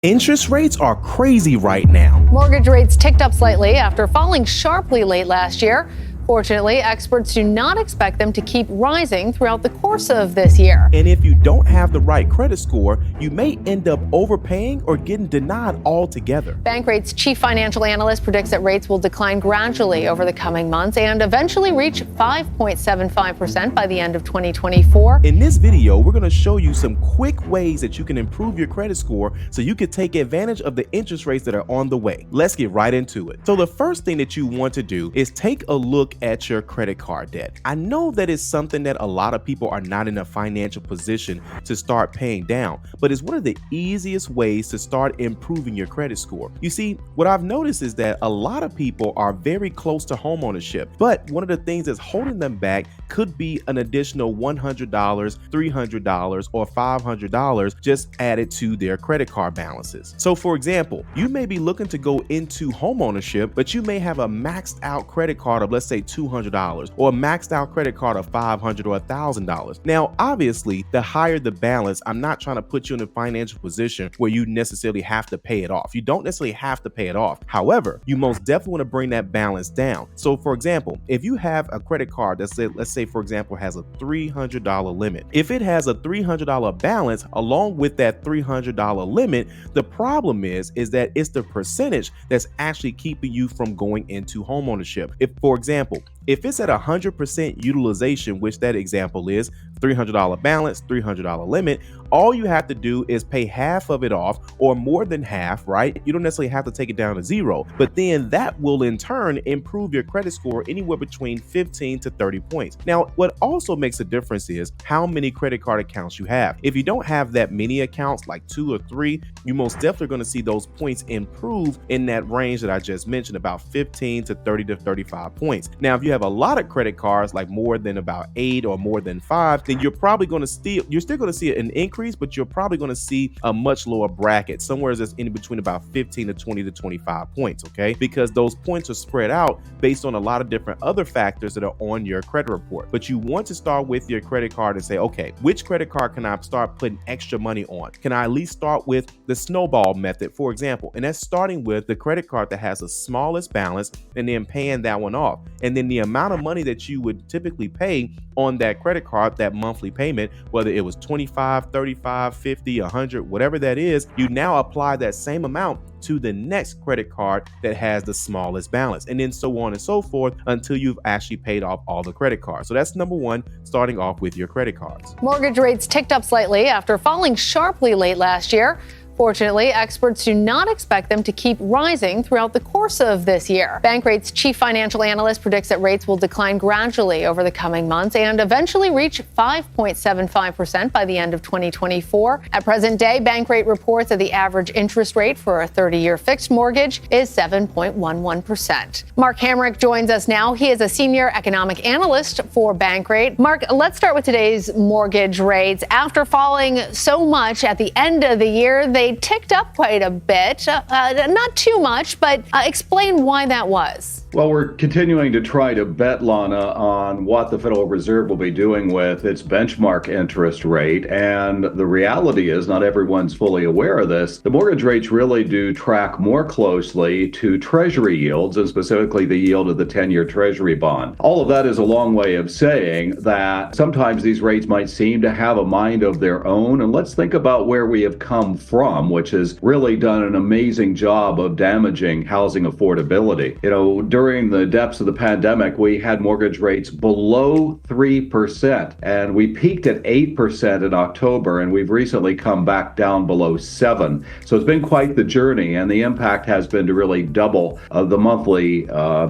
Interest rates are crazy right now. Mortgage rates ticked up slightly after falling sharply late last year. Fortunately, experts do not expect them to keep rising throughout the course of this year. And if you don't have the right credit score, you may end up overpaying or getting denied altogether. Bankrate's chief financial analyst predicts that rates will decline gradually over the coming months and eventually reach 5.75% by the end of 2024. In this video, we're going to show you some quick ways that you can improve your credit score so you can take advantage of the interest rates that are on the way. Let's get right into it. So the first thing that you want to do is take a look at your credit card debt. I know that it's something that a lot of people are not in a financial position to start paying down, but it's one of the easiest ways to start improving your credit score. You see, what I've noticed is that a lot of people are very close to homeownership, but one of the things that's holding them back could be an additional $100, $300, or $500 just added to their credit card balances. So for example, you may be looking to go into homeownership, but you may have a maxed out credit card of, let's say, $200 or a maxed out credit card of $500 or $1,000. Now, obviously, the higher the balance, I'm not trying to put you in a financial position where you necessarily have to pay it off. You don't necessarily have to pay it off. However, you most definitely want to bring that balance down. So for example, if you have a credit card that let's say for example has a $300 limit, if it has a $300 balance along with that $300 limit, the problem is that it's the percentage that's actually keeping you from going into homeownership. If, for example, if it's at 100% utilization, which that example is $300 balance, $300 limit, all you have to do is pay half of it off or more than half, right? You don't necessarily have to take it down to zero, but then that will in turn improve your credit score anywhere between 15 to 30 points. Now, what also makes a difference is how many credit card accounts you have. If you don't have that many accounts, like 2 or 3, you most definitely going to see those points improve in that range that I just mentioned, about 15 to 30 to 35 points. Now, if you have a lot of credit cards, like more than about 8 or more than 5, then you're probably going to you're still going to see an increase, but you're probably going to see a much lower bracket, somewhere that's in between about 15 to 20 to 25 points, okay? Because those points are spread out based on a lot of different other factors that are on your credit report. But you want to start with your credit card and say, okay, which credit card can I start putting extra money on? Can I at least start with the snowball method, for example? And that's starting with the credit card that has the smallest balance and then paying that one off. And then the amount of money that you would typically pay on that credit card, that monthly payment, whether it was 25, 35, 50, 100, whatever that is, you now apply that same amount to the next credit card that has the smallest balance, and then so on and so forth until you've actually paid off all the credit cards. So that's number one, starting off with your credit cards. Mortgage rates ticked up slightly after falling sharply late last year. Fortunately, experts do not expect them to keep rising throughout the course of this year. Bankrate's chief financial analyst predicts that rates will decline gradually over the coming months and eventually reach 5.75% by the end of 2024. At present day, Bankrate reports that the average interest rate for a 30-year fixed mortgage is 7.11%. Mark Hamrick joins us now. He is a senior economic analyst for Bankrate. Mark, let's start with today's mortgage rates. After falling so much at the end of the year, they ticked up quite a bit, not too much, but explain why that was. Well, we're continuing to try to bet, Lana, on what the Federal Reserve will be doing with its benchmark interest rate. And the reality is, not everyone's fully aware of this. The mortgage rates really do track more closely to Treasury yields, and specifically the yield of the 10-year Treasury bond. All of that is a long way of saying that sometimes these rates might seem to have a mind of their own. And let's think about where we have come from, which has really done an amazing job of damaging housing affordability. You know, during the depths of the pandemic, we had mortgage rates below 3%, and we peaked at 8% in October, and we've recently come back down below 7%. So it's been quite the journey, and the impact has been to really double the monthly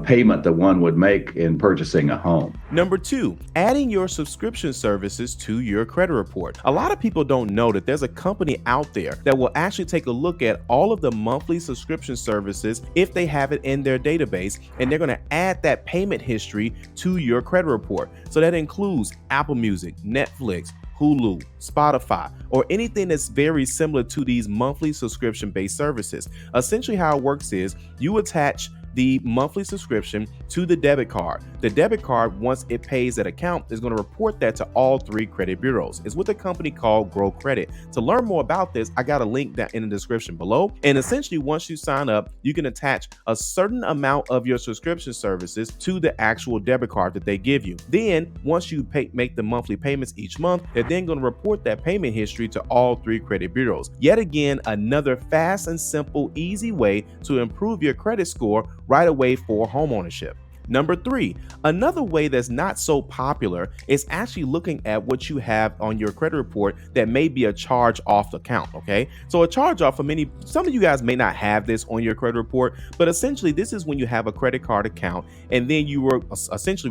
payment that one would make in purchasing a home. Number 2, adding your subscription services to your credit report. A lot of people don't know that there's a company out there that will actually take a look at all of the monthly subscription services if they have it in their database, and they're going to add that payment history to your credit report. So that includes Apple Music, Netflix, Hulu, Spotify, or anything that's very similar to these monthly subscription-based services. Essentially how it works is you attach the monthly subscription to the debit card. the debit card, once it pays that account, is going to report that to all 3 credit bureaus. It's with a company called Grow Credit. To learn more about this, I got a link that in the description below. And essentially, once you sign up, you can attach a certain amount of your subscription services to the actual debit card that they give you. Then once you make the monthly payments each month, they're then going to report that payment history to all 3 credit bureaus. Yet again, another fast and simple, easy way to improve your credit score right away for homeownership. Number 3, another way that's not so popular is actually looking at what you have on your credit report that may be a charge off account. Okay, so a charge off, some of you guys may not have this on your credit report, but essentially this is when you have a credit card account and then you were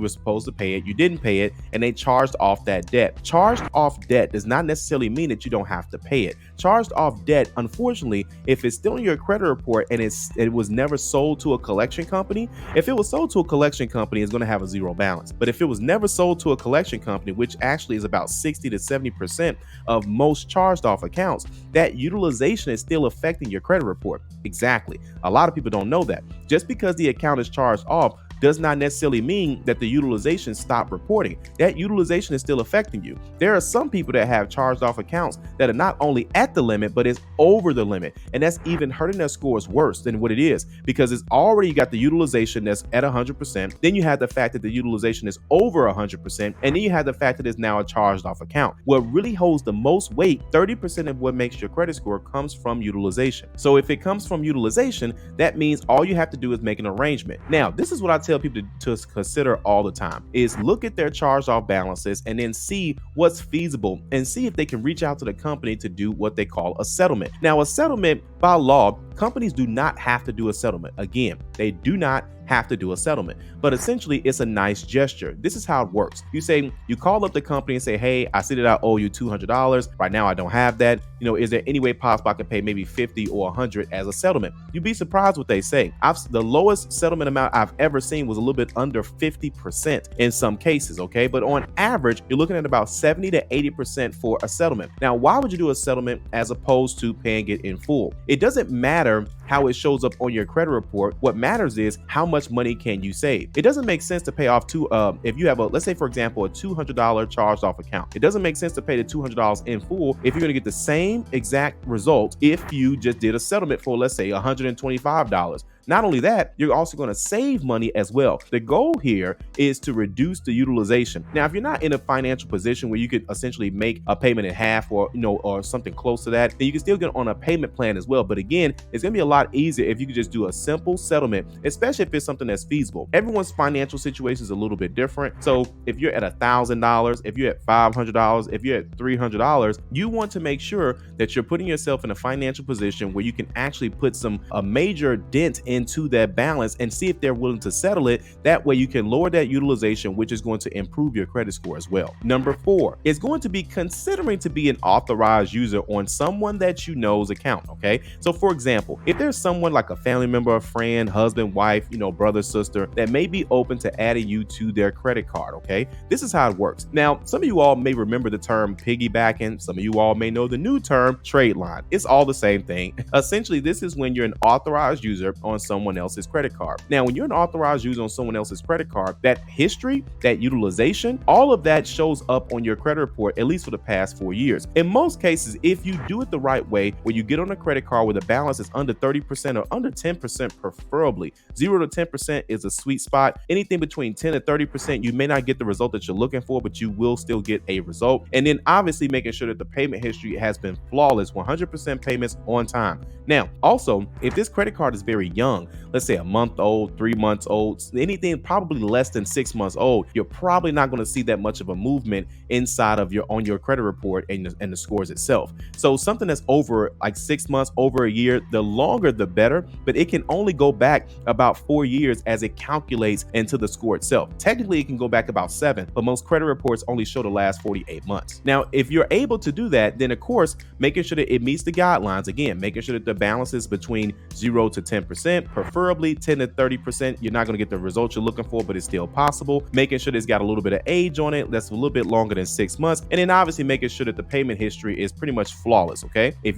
supposed to pay it, you didn't pay it, and they charged off that debt. Charged off debt does not necessarily mean that you don't have to pay it. Charged off debt, unfortunately, if it's still in your credit report and it was never sold to a collection company, if it was sold to a collection company, it's going to have a 0 balance. But if it was never sold to a collection company, which actually is about 60 to 70% of most charged off accounts, that utilization is still affecting your credit report. Exactly. A lot of people don't know that. Just because the account is charged off does not necessarily mean that the utilization stopped reporting. That utilization is still affecting you. There are some people that have charged off accounts that are not only at the limit, but is over the limit. And that's even hurting their scores worse than what it is, because it's already got the utilization that's at 100%. Then you have the fact that the utilization is over 100%. And then you have the fact that it's now a charged off account. What really holds the most weight, 30% of what makes your credit score, comes from utilization. So if it comes from utilization, that means all you have to do is make an arrangement. Now, this is what I tell people to consider all the time, is look at their charged off balances and then see what's feasible and see if they can reach out to the company to do what they call a settlement. Now, a settlement, by law, companies do not have to do a settlement. Again, they do not have to do a settlement, but essentially it's a nice gesture. This is how it works. You call up the company and say, hey, I see that I owe you $200. Right now I don't have that. Is there any way possible I can pay maybe 50 or 100 as a settlement? You'd be surprised what they say. The lowest settlement amount I've ever seen was a little bit under 50% in some cases. Okay, but on average, you're looking at about 70 to 80% for a settlement. Now, why would you do a settlement as opposed to paying it in full? It doesn't matter how it shows up on your credit report. What matters is how much money can you save. It doesn't make sense to pay off if you have let's say for example, a $200 charged off account. It doesn't make sense to pay the $200 in full if you're going to get the same exact result if you just did a settlement for, let's say, $125. Not only that, you're also going to save money as well. The goal here is to reduce the utilization. Now, if you're not in a financial position where you could essentially make a payment in half or something close to that, then you can still get on a payment plan as well. But again, it's going to be a lot easier if you could just do a simple settlement, especially if it's something that's feasible. Everyone's financial situation is a little bit different. So if you're at $1,000, if you're at $500, if you're at $300, you want to make sure that you're putting yourself in a financial position where you can actually put a major dent into that balance and see if they're willing to settle it. That way you can lower that utilization, which is going to improve your credit score as well. Number 4 is going to be considering to be an authorized user on someone that you know's account. Okay, so for example, if there's someone like a family member, a friend, husband, wife, brother, sister, that may be open to adding you to their credit card. Okay, this is how it works. Now, some of you all may remember the term piggybacking. Some of you all may know the new term trade line. It's all the same thing. Essentially, this is when you're an authorized user on someone else's credit card. Now, when you're an authorized user on someone else's credit card, that history, that utilization, all of that shows up on your credit report, at least for the past 4 years. In most cases, if you do it the right way, where you get on a credit card where the balance is under 30% or under 10%, preferably 0 to 10% is a sweet spot. Anything between 10 to 30%, you may not get the result that you're looking for, but you will still get a result. And then obviously making sure that the payment history has been flawless, 100% payments on time. Now, also, if this credit card is very young, let's say a month old, 3 months old, anything probably less than 6 months old, you're probably not going to see that much of a movement inside of on your credit report and the scores itself. So something that's over like 6 months, over a year, the longer the better, but it can only go back about 4 years as it calculates into the score itself. Technically, it can go back about 7, but most credit reports only show the last 48 months. Now, if you're able to do that, then of course, making sure that it meets the guidelines, again, making sure that the balance is between 0 to 10%, preferably 10 to 30%. You're not going to get the results you're looking for, but it's still possible. Making sure it's got a little bit of age on it, that's a little bit longer than 6 months. And then obviously making sure that the payment history is pretty much flawless. Okay. If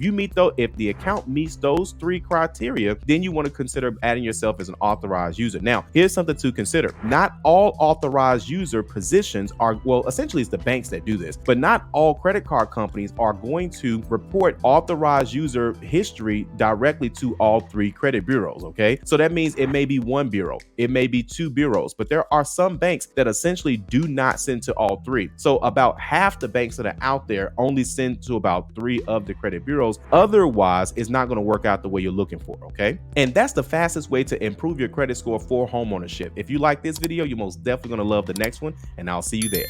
the account meets those 3 criteria, then you want to consider adding yourself as an authorized user. Now, here's something to consider. Not all authorized user positions are, well, essentially it's the banks that do this, but not all credit card companies are going to report authorized user history directly to all 3 credit bureaus, okay? So that means it may be 1 bureau, it may be 2 bureaus, but there are some banks that essentially do not send to all 3. So about half the banks that are out there only send to about 3 of the credit bureaus. Otherwise, it's not going to work out the way you're looking for, okay? And that's the fastest way to improve your credit score for homeownership. If you like this video, you're most definitely going to love the next one, and I'll see you there.